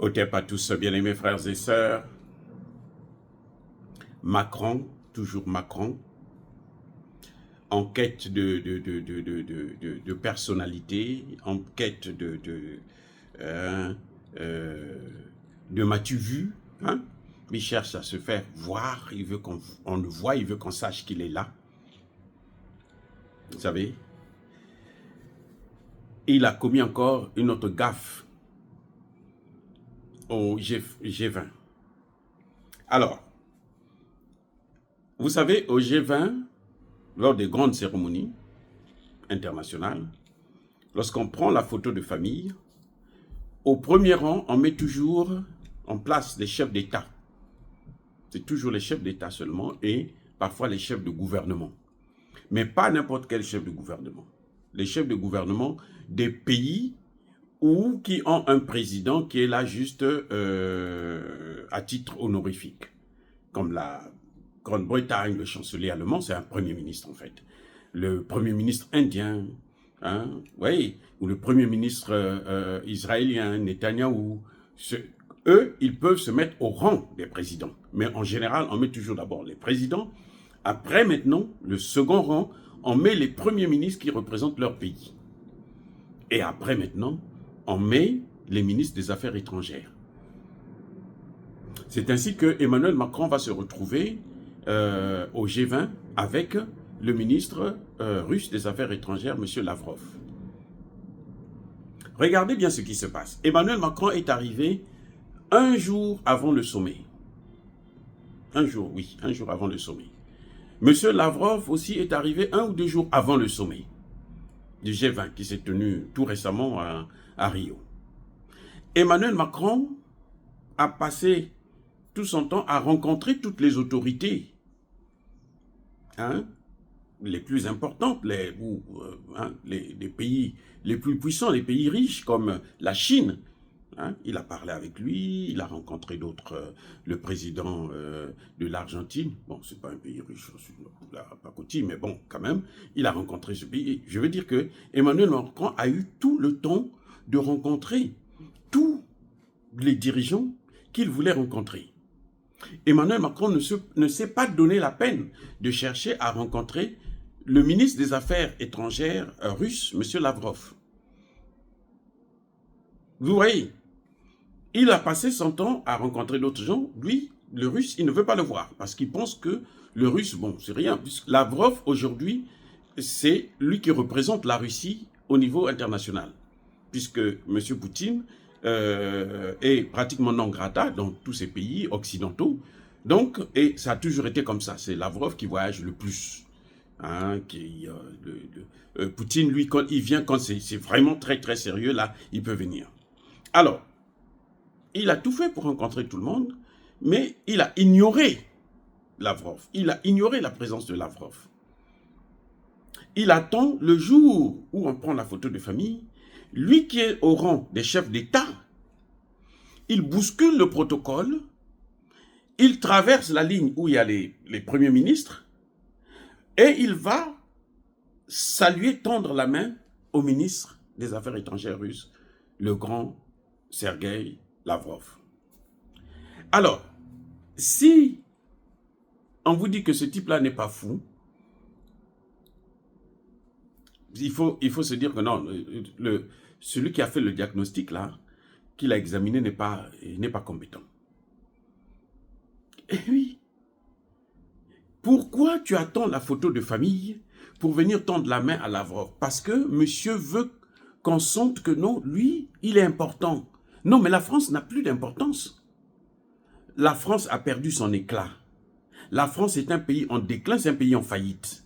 Otep à tous, bien-aimés frères et sœurs. Macron, toujours Macron, en quête de personnalité, en quête euh, euh, de m'as-tu vu, hein? Il cherche à se faire voir, il veut qu'on le voie, il veut qu'on sache qu'il est là. Vous savez, il a commis encore une autre gaffe au G20. Alors, vous savez, au G20, lors des grandes cérémonies internationales, lorsqu'on prend la photo de famille, au premier rang, on met toujours en place les chefs d'État. C'est toujours les chefs d'État seulement et parfois les chefs de gouvernement. Mais pas n'importe quel chef de gouvernement. Les chefs de gouvernement des pays ou qui ont un président qui est là juste à titre honorifique. Comme la Grande-Bretagne, le chancelier allemand, c'est un premier ministre en fait. Le premier ministre indien, hein, oui, ou le premier ministre israélien, Netanyahou, eux, ils peuvent se mettre au rang des présidents. Mais en général, on met toujours d'abord les présidents. Après, maintenant, le second rang, on met les premiers ministres qui représentent leur pays. Et après, maintenant, on met les ministres des Affaires étrangères. C'est ainsi que Emmanuel Macron va se retrouver au G20 avec le ministre russe des Affaires étrangères, M. Lavrov. Regardez bien ce qui se passe. Emmanuel Macron est arrivé un jour avant le sommet. Un jour, oui, un jour avant le sommet. M. Lavrov aussi est arrivé 1 ou 2 jours avant le sommet du G20 qui s'est tenu tout récemment à Rio. Emmanuel Macron a passé tout son temps à rencontrer toutes les autorités, hein, les plus importantes, les pays les plus puissants, les pays riches comme la Chine. Hein, il a parlé avec lui, il a rencontré d'autres, le président de l'Argentine. Bon, c'est pas un pays riche, la pacotille, mais bon, quand même, il a rencontré ce pays. Je veux dire que Emmanuel Macron a eu tout le temps de rencontrer tous les dirigeants qu'il voulait rencontrer. Emmanuel Macron ne s'est pas donné la peine de chercher à rencontrer le ministre des Affaires étrangères russe, M. Lavrov. Vous voyez, il a passé son temps à rencontrer d'autres gens. Lui, le russe, il ne veut pas le voir parce qu'il pense que le russe, bon, c'est rien. Lavrov, aujourd'hui, c'est lui qui représente la Russie au niveau international. Puisque M. Poutine est pratiquement non grata dans tous ces pays occidentaux. Donc, et ça a toujours été comme ça. C'est Lavrov qui voyage le plus. Hein, Poutine, lui, quand il vient, quand c'est vraiment très, très sérieux, là, il peut venir. Alors, il a tout fait pour rencontrer tout le monde, mais il a ignoré Lavrov. Il a ignoré la présence de Lavrov. Il attend le jour où on prend la photo de famille. Lui qui est au rang des chefs d'État, il bouscule le protocole, il traverse la ligne où il y a les premiers ministres, et il va saluer, tendre la main au ministre des Affaires étrangères russe, le grand Sergueï Lavrov. Alors, si on vous dit que ce type-là n'est pas fou, il faut se dire que non, celui qui a fait le diagnostic là, qui l'a examiné n'est pas compétent. Et oui. Pourquoi tu attends la photo de famille pour venir tendre la main à Lavrov? Parce que monsieur veut qu'on sente que non, lui, il est important. Non, mais la France n'a plus d'importance. La France a perdu son éclat. La France est un pays en déclin, c'est un pays en faillite.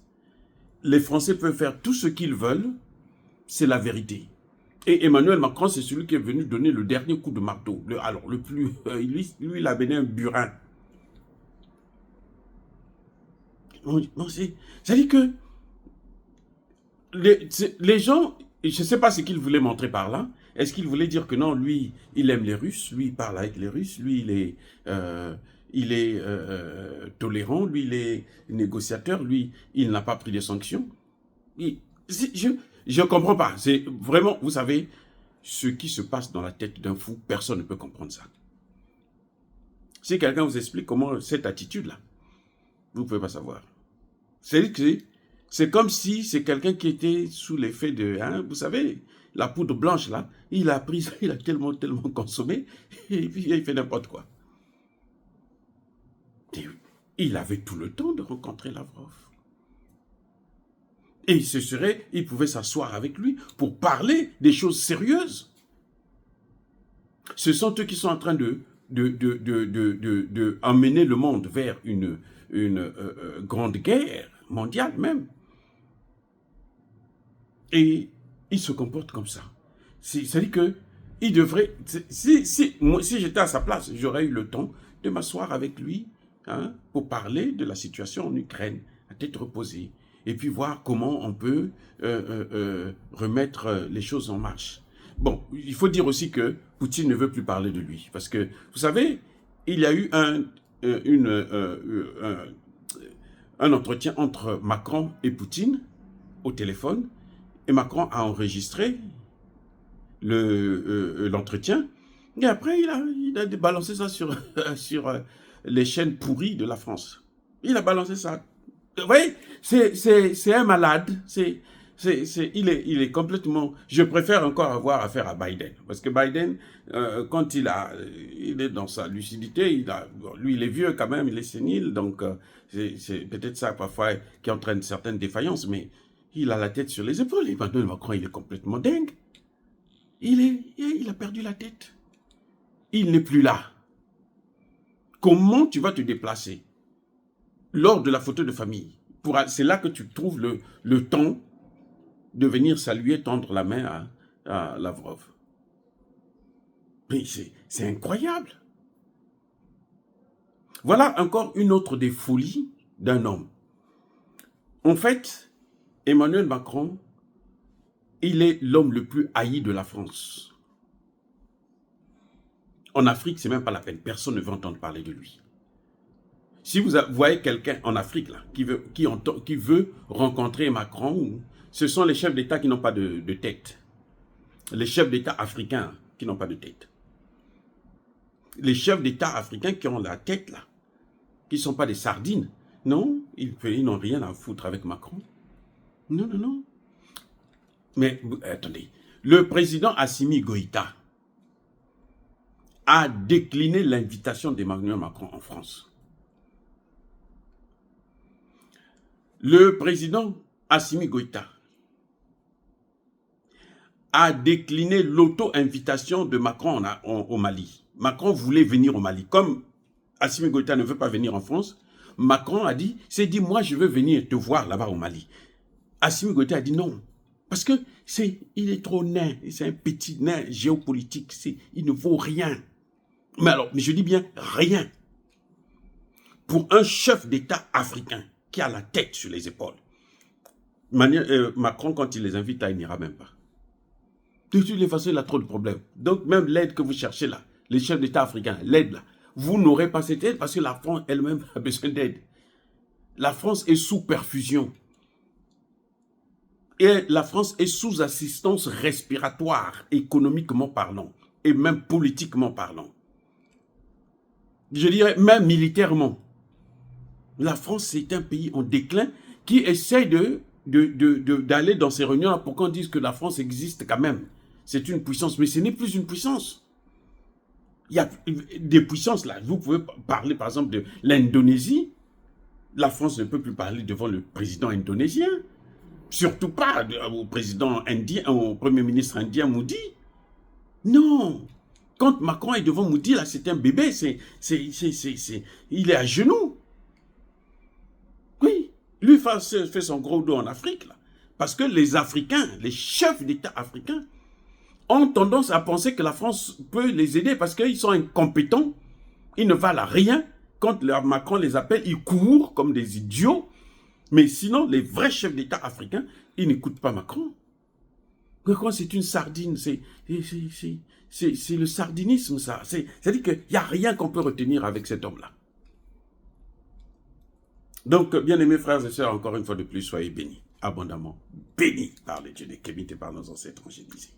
Les Français peuvent faire tout ce qu'ils veulent, c'est la vérité. Et Emmanuel Macron, c'est celui qui est venu donner le dernier coup de marteau. Lui, il a donné un burin. C'est-à-dire que les gens, je ne sais pas ce qu'ils voulaient montrer par là. Est-ce qu'ils voulaient dire que non, lui, il aime les Russes, lui, il parle avec les Russes, lui, il est tolérant, lui, il est négociateur, lui, il n'a pas pris des sanctions. Je ne comprends pas. C'est vraiment, vous savez, ce qui se passe dans la tête d'un fou, personne ne peut comprendre ça. Si quelqu'un vous explique comment cette attitude-là, vous ne pouvez pas savoir. C'est comme si c'est quelqu'un qui était sous l'effet de, vous savez, la poudre blanche là, il a pris ça, il a tellement consommé, et puis il fait n'importe quoi. Et il avait tout le temps de rencontrer Lavrov. Et il pouvait s'asseoir avec lui pour parler des choses sérieuses. Ce sont eux qui sont en train de emmener le monde vers une grande guerre mondiale même. Et il se comporte comme ça. C'est-à-dire que il devrait... Si j'étais à sa place, j'aurais eu le temps de m'asseoir avec lui pour parler de la situation en Ukraine, à tête reposée, et puis voir comment on peut remettre les choses en marche. Bon, il faut dire aussi que Poutine ne veut plus parler de lui, parce que, vous savez, il y a eu un entretien entre Macron et Poutine au téléphone, et Macron a enregistré l'entretien, et après il a balancé ça sur les chaînes pourries de la France. Il a balancé ça. Vous voyez, c'est un malade, il est complètement... Je préfère encore avoir affaire à Biden, parce que Biden, quand il est dans sa lucidité, lui il est vieux quand même, il est sénile, donc c'est peut-être ça parfois qui entraîne certaines défaillances, mais il a la tête sur les épaules. Emmanuel Macron, il est complètement dingue. Il a perdu la tête. Il n'est plus là. Comment tu vas te déplacer lors de la photo de famille? C'est là que tu trouves le temps de venir saluer, tendre la main à Lavrov. Mais c'est incroyable. Voilà encore une autre des folies d'un homme. En fait, Emmanuel Macron, il est l'homme le plus haï de la France. En Afrique, c'est même pas la peine. Personne ne veut entendre parler de lui. Si vous voyez quelqu'un en Afrique là, qui veut rencontrer Macron, ce sont les chefs d'État qui n'ont pas de tête. Les chefs d'État africains qui n'ont pas de tête. Les chefs d'État africains qui ont la tête là, qui ne sont pas des sardines. Non, ils n'ont rien à foutre avec Macron. Non, non, non. Mais attendez, le président Assimi Goïta a décliné l'invitation d'Emmanuel Macron en France. Le président Assimi Goïta a décliné l'auto-invitation de Macron au Mali. Macron voulait venir au Mali. Comme Assimi Goïta ne veut pas venir en France, Macron s'est dit, moi je veux venir te voir là-bas au Mali. Assimi Goïta a dit non. Parce que il est trop nain, c'est un petit nain géopolitique, il ne vaut rien. Mais je dis bien rien. Pour un chef d'État africain qui a la tête sur les épaules, Macron, quand il les invite, il n'ira même pas. De toutes les façons, il a trop de problèmes. Donc même l'aide que vous cherchez là, les chefs d'État africains, l'aide là, vous n'aurez pas cette aide parce que la France elle-même a besoin d'aide. La France est sous perfusion. Et la France est sous assistance respiratoire, économiquement parlant, et même politiquement parlant. Je dirais même militairement. La France, c'est un pays en déclin qui essaie d'aller dans ces réunions pour qu'on dise que la France existe quand même. C'est une puissance, mais ce n'est plus une puissance. Il y a des puissances là. Vous pouvez parler par exemple de l'Indonésie. La France ne peut plus parler devant le président indonésien. Surtout pas au président indien, au premier ministre indien Modi. Non. Quand Macron est devant Modi, là, c'est un bébé. Il est à genoux. Oui. Lui fait son gros dos en Afrique, là. Parce que les Africains, les chefs d'État africains, ont tendance à penser que la France peut les aider parce qu'ils sont incompétents. Ils ne valent rien. Quand Macron les appelle, ils courent comme des idiots. Mais sinon, les vrais chefs d'État africains, ils n'écoutent pas Macron. Macron, c'est une sardine. C'est le sardinisme, ça. C'est-à-dire qu'il n'y a rien qu'on peut retenir avec cet homme-là. Donc, bien-aimés frères et sœurs, encore une fois de plus, soyez bénis, abondamment bénis par le Dieu des Kémites et par nos ancêtres angélisés.